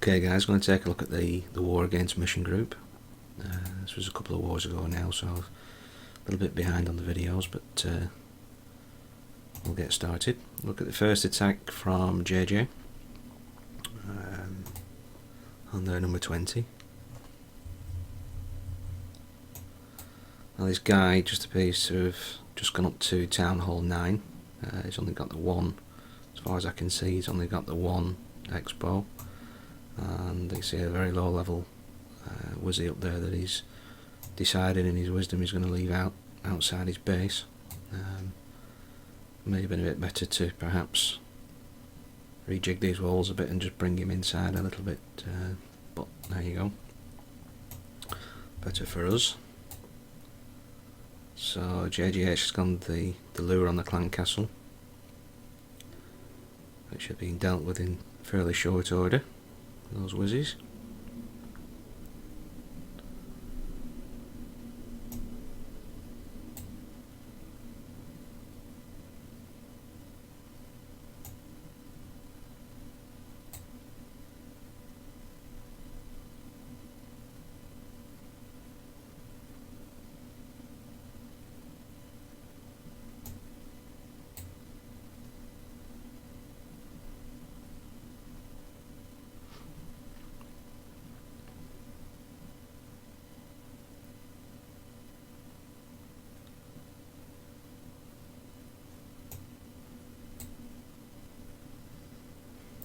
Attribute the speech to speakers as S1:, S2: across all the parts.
S1: Okay guys, going to take a look at the war against Mission Group. This was a couple of wars ago now, so I'm a little bit behind on the videos, but we'll get started. Look at the first attack from JJ on their number 20. Now this guy just appears to have just gone up to Town Hall 9. He's only got the one, as far as I can see, he's only got the one expo. And you see a very low level Wizzy up there that he's decided in his wisdom he's going to leave outside his base. May have been a bit better to perhaps rejig these walls a bit and just bring him inside a little bit, but there you go, better for us. So JGH has gone the lure on the clan castle, which should be dealt with in fairly short order, those Wizzies.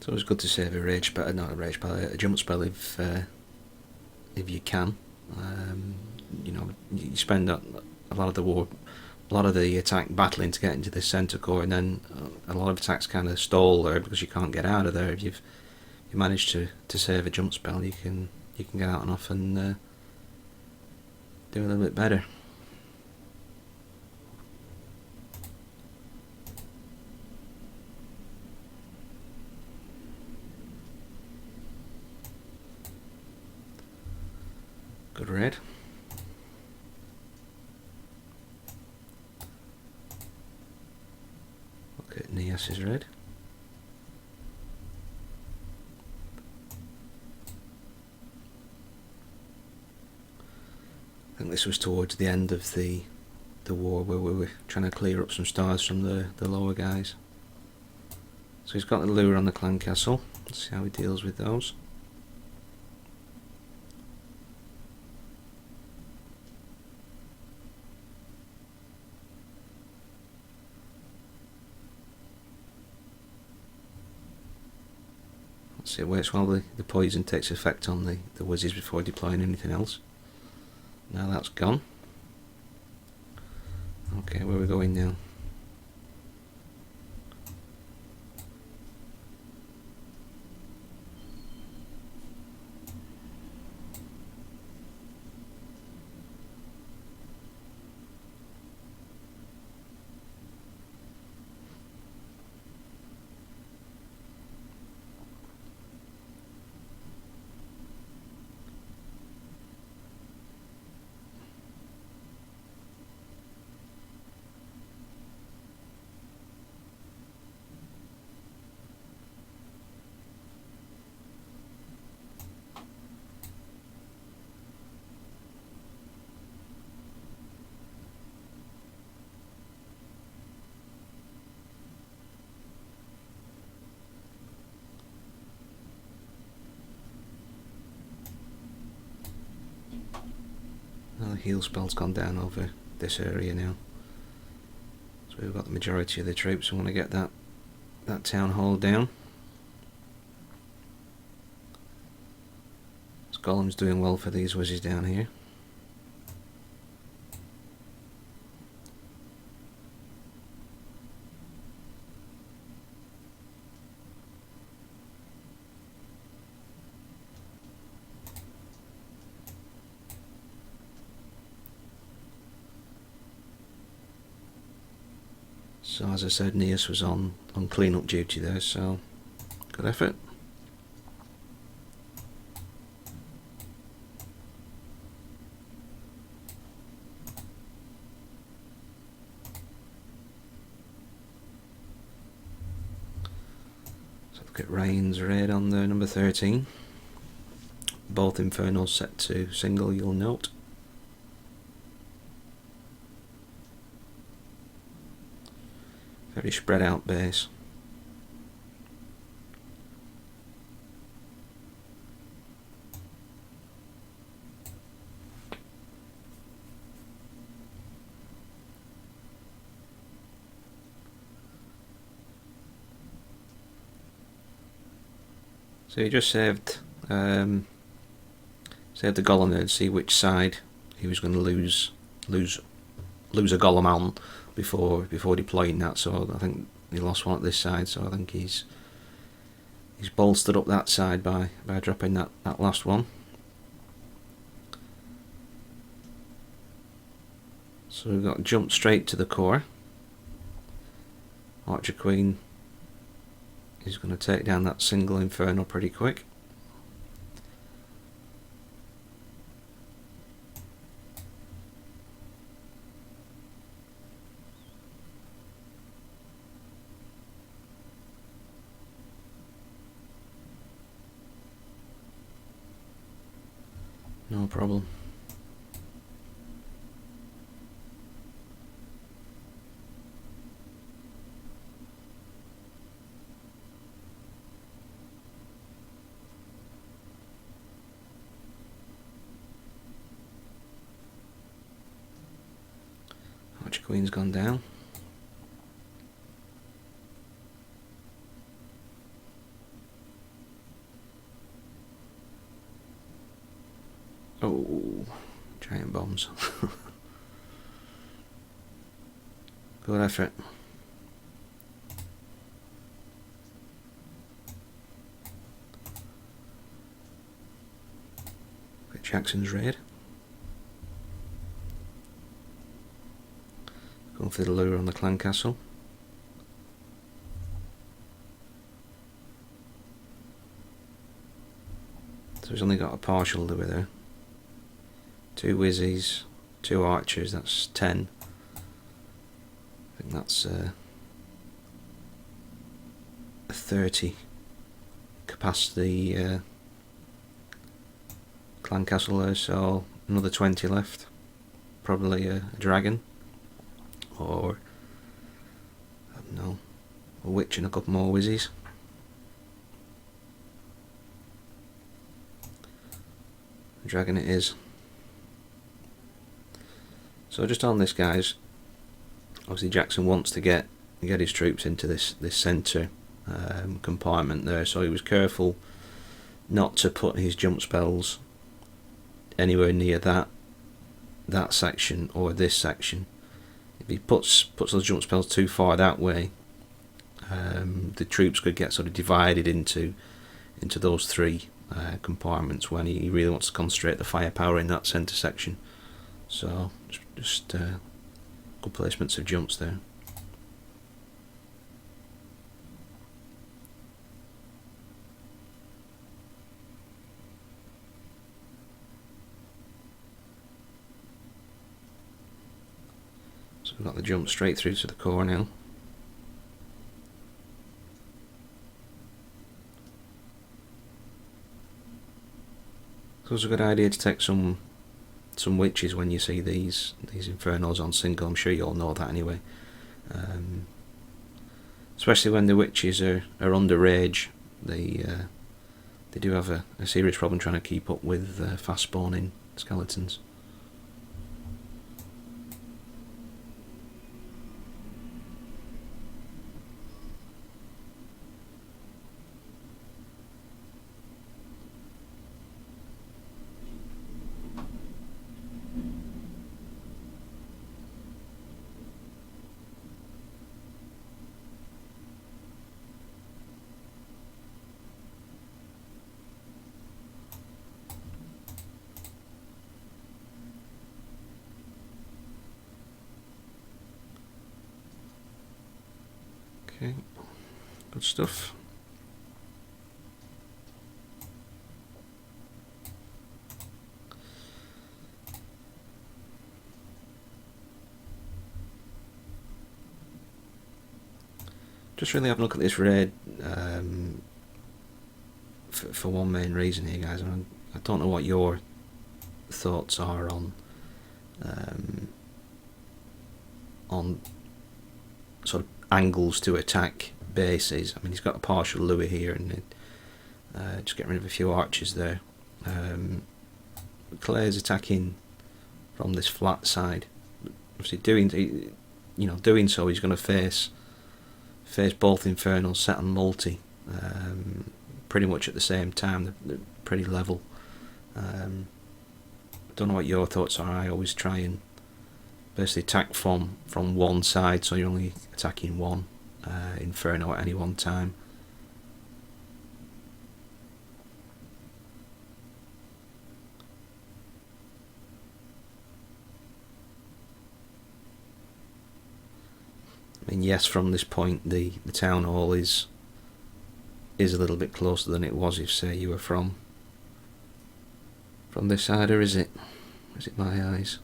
S1: So it's good to save a rage spell, not a rage spell, a jump spell if you can. You know, you spend a lot of the war, a lot of the attack battling to get into the centre core, and then a lot of attacks kind of stall there because you can't get out of there. If you manage to save a jump spell, you can get out and off and do a little bit better. Good raid. Look at Nias's raid. I think this was towards the end of the war where we were trying to clear up some stars from the lower guys. So he's got the lure on the clan castle. Let's see how he deals with those. So it waits while the poison takes effect on the Wizzies before deploying anything else. Now that's gone. Okay, where are we going now? Well, the heal spell's gone down over this area now. So we've got the majority of the troops. We want to get that town hall down. This golem's doing well for these Wizzies down here. So as I said, Nias was on clean-up duty there, so good effort. So look at Rain's raid on the number 13. both Infernos set to single, you'll note. Very spread out base. So he just saved the golem there to see which side he was going to lose a golem on before deploying that. So I think he lost one at this side. So I think he's bolstered up that side by dropping that last one. So we've got jump straight to the core. Archer Queen is going to take down that single Inferno pretty quick. No problem. Archer Queen's gone down. Oh, giant bombs. Good effort. Get Jackson's raid. Going for the lure on the clan castle. So he's only got a partial lure there. 2 Wizzies, 2 archers, that's 10. I think that's a 30 capacity clan castle there, so another 20 left. Probably a dragon, or I don't know, a witch and a couple more Wizzies. A dragon it is. So just on this, guys, obviously Jackson wants to get his troops into this centre compartment there, so he was careful not to put his jump spells anywhere near that section or this section. If he puts those jump spells too far that way, the troops could get sort of divided into those 3 compartments when he really wants to concentrate the firepower in that centre section. So just good placements of jumps there. So we've got the jump straight through to the core now. So it's a good idea to take some witches when you see these Infernos on single. I'm sure you all know that anyway. Especially when the witches are under rage, they do have a serious problem trying to keep up with fast spawning skeletons. Okay, good stuff. Just really having a look at this raid for one main reason here, guys. I don't know what your thoughts are on sort of angles to attack bases. I mean, he's got a partial Louis here, and just getting rid of a few archers there. Claire's attacking from this flat side. Obviously, doing so, he's going to face both Infernals set on multi, pretty much at the same time. They're pretty level. Don't know what your thoughts are. I always try and basically attack from one side, so you're only attacking one Inferno at any one time. I mean, yes, from this point the town hall is a little bit closer than it was if, say, you were from this side, or is it my eyes?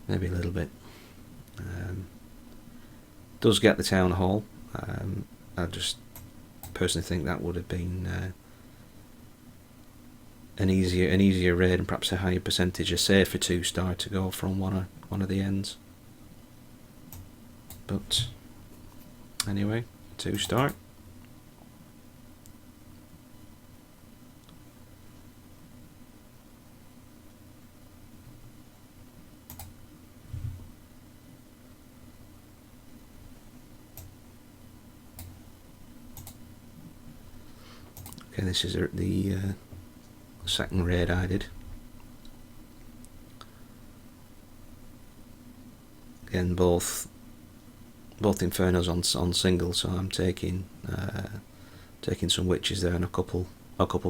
S1: Maybe a little bit. Does get the town hall. I just personally think that would have been an easier raid, and perhaps a higher percentage, a safer 2-star to go from one of the ends. But anyway, 2-star. Okay, this is the second raid I did. Again, both Infernos on single, so I'm taking some witches there, and a couple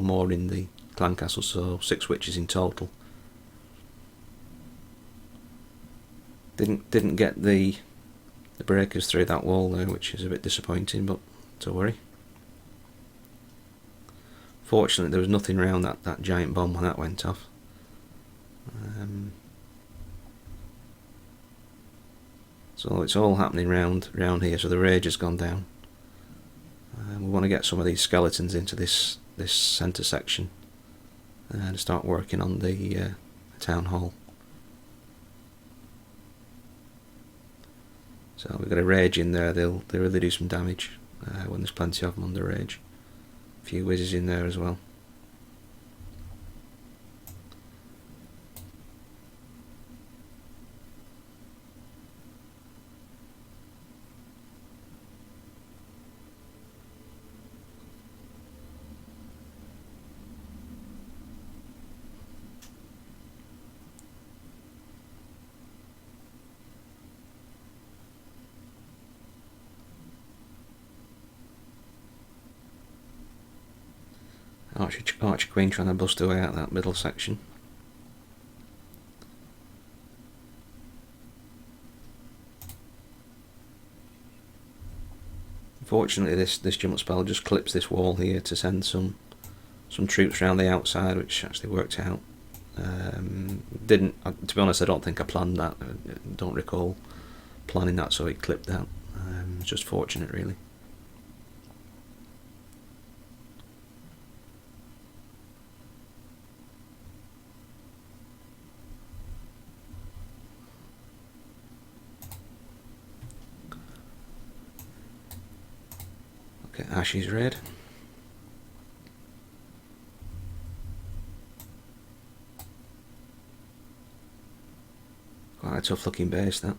S1: more in the clan castle, so 6 witches in total. Didn't get the breakers through that wall there, which is a bit disappointing, but don't worry. Fortunately, there was nothing around that giant bomb when that went off. So it's all happening round here. So the rage has gone down. We want to get some of these skeletons into this centre section and start working on the town hall. So we've got a rage in there. They'll really do some damage when there's plenty of them under rage. A few whizzes in there as well. Archer Queen trying to bust away out that middle section. Unfortunately, this jump spell just clips this wall here to send some troops around the outside, which actually worked out. To be honest, I don't think I planned that. I don't recall planning that, so it clipped that. It's just fortunate, really. Okay, Ashes red. Quite a tough looking base, that.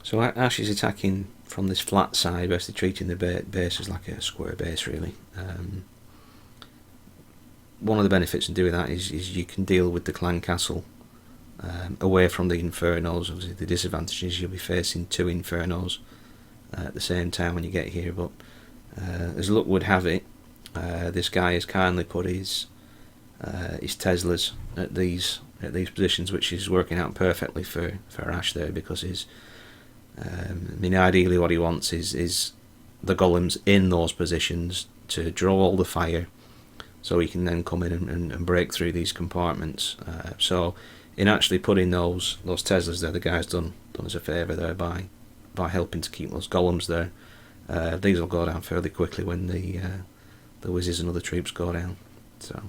S1: So Ash is attacking from this flat side, basically treating the base as like a square base, really. One of the benefits of doing that is you can deal with the clan castle away from the Infernos. Obviously, the disadvantage is you'll be facing 2 Infernos at the same time when you get here, but as luck would have it, this guy has kindly put his Teslas at these positions, which is working out perfectly for Ash there, because I mean, ideally what he wants is the golems in those positions to draw all the fire, so he can then come in and break through these compartments. So in actually putting those Teslas there, the guy's done us a favour there by helping to keep those golems there. These will go down fairly quickly when the wizards and other troops go down. So.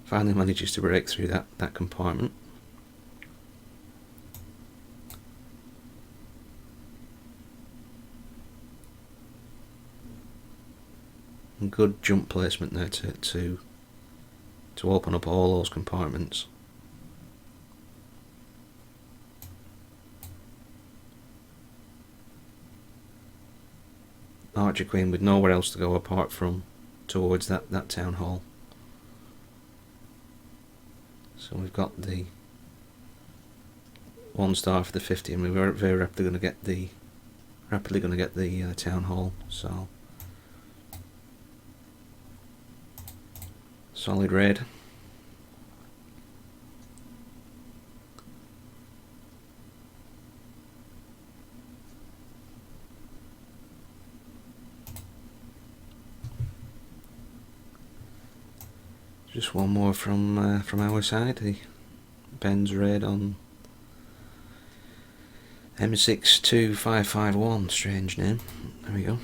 S1: Finally manages to break through that compartment. And good jump placement there to open up all those compartments. Archer Queen with nowhere else to go apart from towards that town hall. So we've got the 1 star for the 50, and we're very rapidly going to get the town hall. So solid raid. Just one more from our side, the Ben's raid on M62551, strange name. There we go.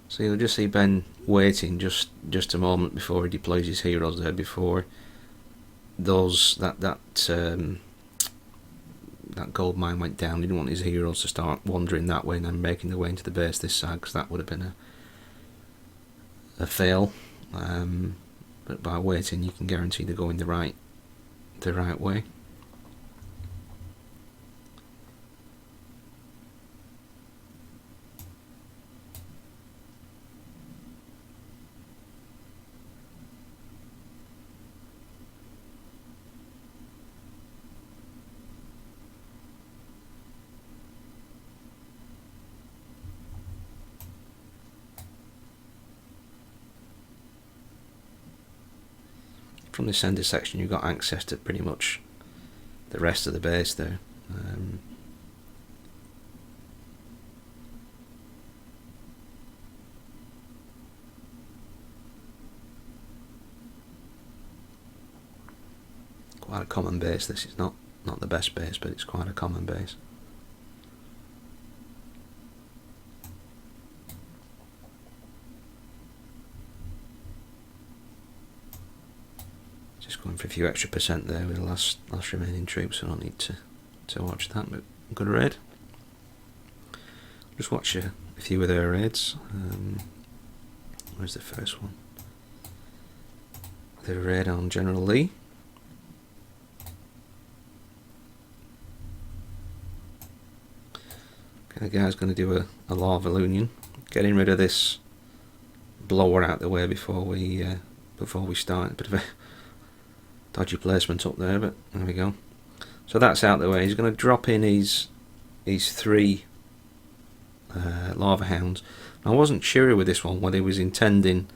S1: So you'll just see Ben waiting just a moment before he deploys his heroes there, before that gold mine went down. He didn't want his heroes to start wandering that way and then making their way into the base this side, because that would have been a fail. But by waiting, you can guarantee they're going the right way. From the centre section, you've got access to pretty much the rest of the base there. Quite a common base. This is not the best base, but it's quite a common base. Just going for a few extra percent there with the last remaining troops, so I don't need to watch that, but good raid. Just watch a few of their raids. Where's the first one? The raid on General Lee. Okay, the guy's going to do a lava union, getting rid of this blower out the way before we start. A bit of a dodgy placement up there, but there we go. So that's out the way. He's going to drop in his 3 lava hounds. I wasn't sure with this one whether he was intending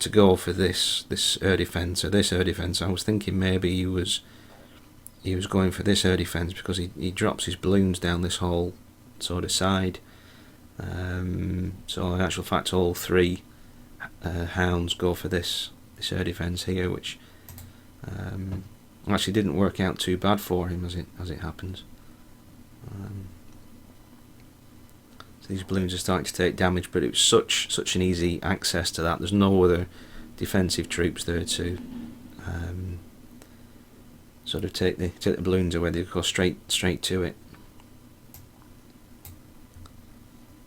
S1: to go for this air defence or this air defence. I was thinking maybe he was going for this air defence because he drops his balloons down this whole sort of side. So in actual fact, all 3 hounds go for this air defence here, which actually didn't work out too bad for him as it happens. So these balloons are starting to take damage, but it was such an easy access to that. There's no other defensive troops there to sort of take the balloons away. They go straight to it.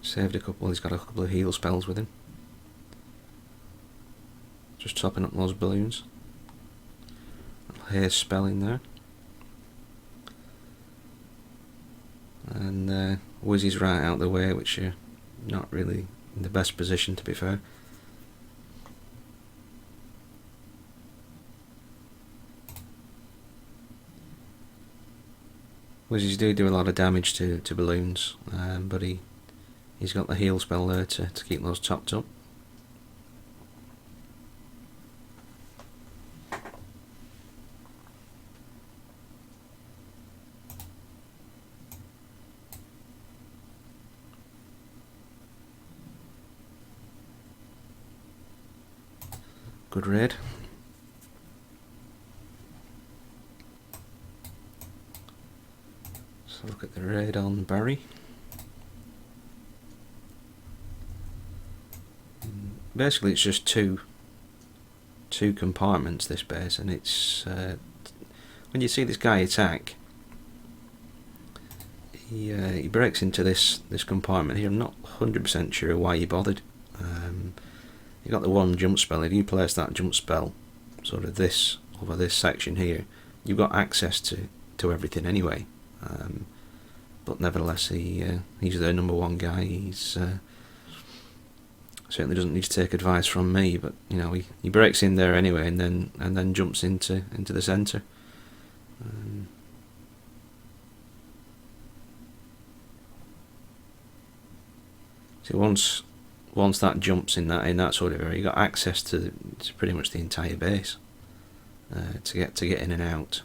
S1: Saved a couple. He's got a couple of heal spells with him. Just topping up those balloons. Haze spell in there. And Wizzy's right out the way, which you're not really in the best position, to be fair. Wizzies do a lot of damage to balloons, but he's got the heal spell there to keep those topped up. Good raid. So look at the raid on Barry. Basically, it's just two compartments, this base, and it's when you see this guy attack, he breaks into this compartment here. I'm not 100% sure why he bothered. You got the one jump spell. If you place that jump spell sort of this over this section here, you've got access to everything anyway. But nevertheless, he's their number one guy. He's certainly doesn't need to take advice from me, but you know, he breaks in there anyway, and then jumps into the centre. So once that jumps in that sort of area, you got access to pretty much the entire base to get in and out.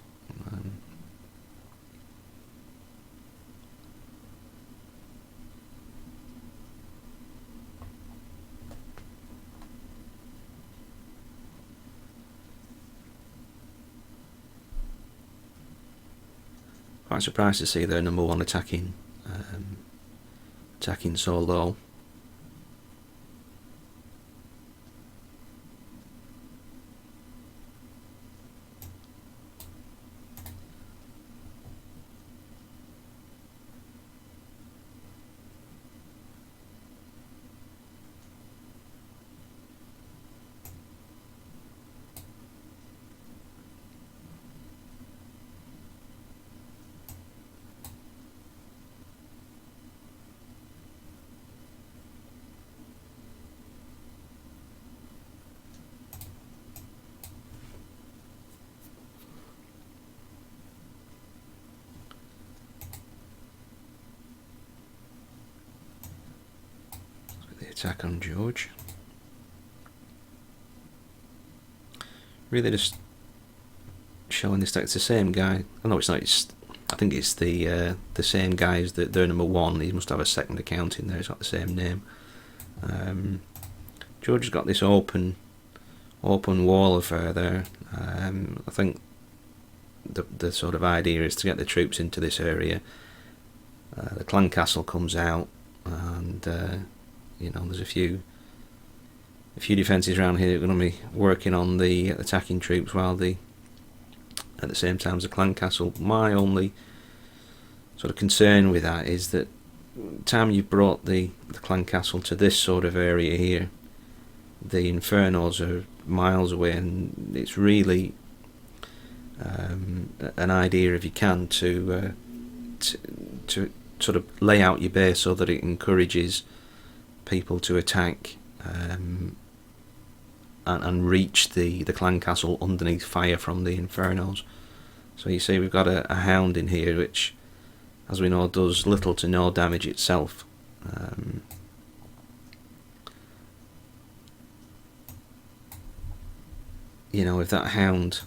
S1: Quite surprised to see their number one attacking so low. Attack on George. Really just showing this deck. It's the same guy. Oh no, it's not. I think it's the same guy as their number one. He must have a second account in there. It's got the same name. George has got this open wall affair there. I think the sort of idea is to get the troops into this area. The clan castle comes out, and you know, there's a few defences around here that are going to be working on the attacking troops, while at the same time as the clan castle. My only sort of concern with that is that time you brought the clan castle to this sort of area here, the infernos are miles away, and it's really an idea, if you can, to sort of lay out your base so that it encourages people to attack and reach the clan castle underneath fire from the infernos. So you see we've got a hound in here, which, as we know, does little to no damage itself. You know, if that hound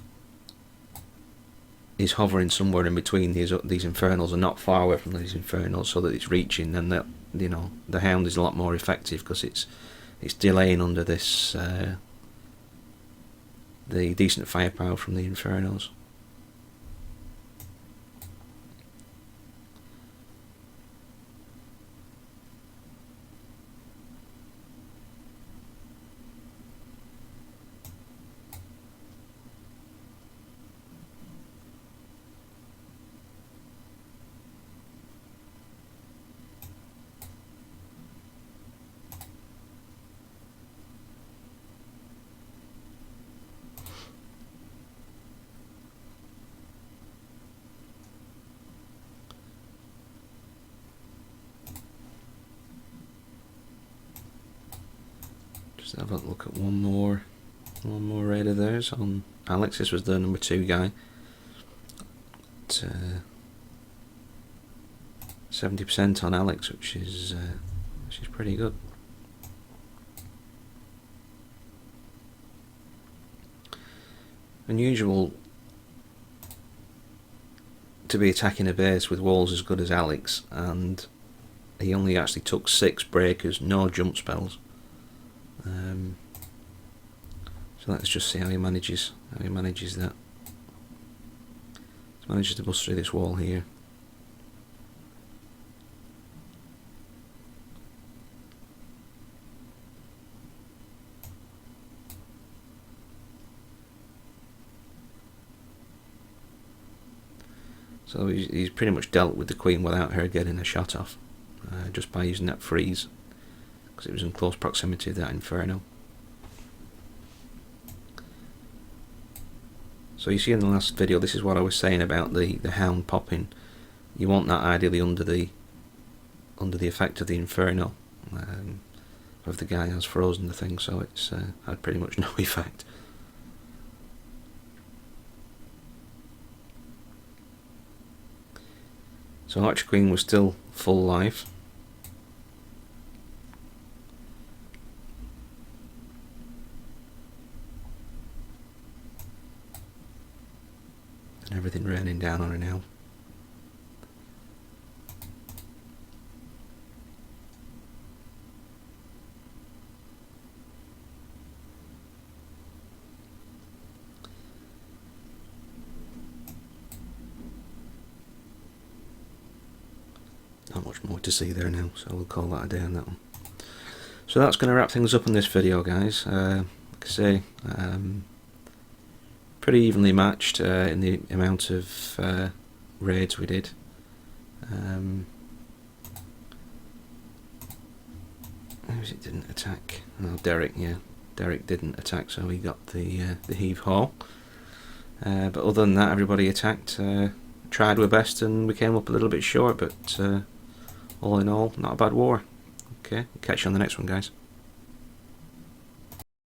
S1: is hovering somewhere in between these infernals and not far away from these infernals, so that it's reaching, then that, you know, the hound is a lot more effective, because it's delaying under this the decent firepower from the infernos. Let's have a look at one more raid of theirs on Alex. This was the number 2 guy. 70% on Alex, which is pretty good. Unusual to be attacking a base with walls as good as Alex, and he only actually took 6 breakers, no jump spells. So let's just see how he manages that. He manages to bust through this wall here. So he's pretty much dealt with the Queen without her getting a shot off, just by using that freeze, because it was in close proximity to that Inferno. So you see in the last video, this is what I was saying about the Hound popping. You want that ideally under the effect of the Inferno, if the guy has frozen the thing, so it's had pretty much no effect. So Archer Queen was still full life. And everything raining down on her now. Not much more to see there now, so we'll call that a day on that one. So that's going to wrap things up in this video, guys. Like I say, pretty evenly matched in the amount of raids we did. Who was it didn't attack? Oh, Derek, yeah. Derek didn't attack, so he got the heave haul. But other than that, everybody attacked. Tried our best, and we came up a little bit short, but all in all, not a bad war. Okay, catch you on the next one, guys.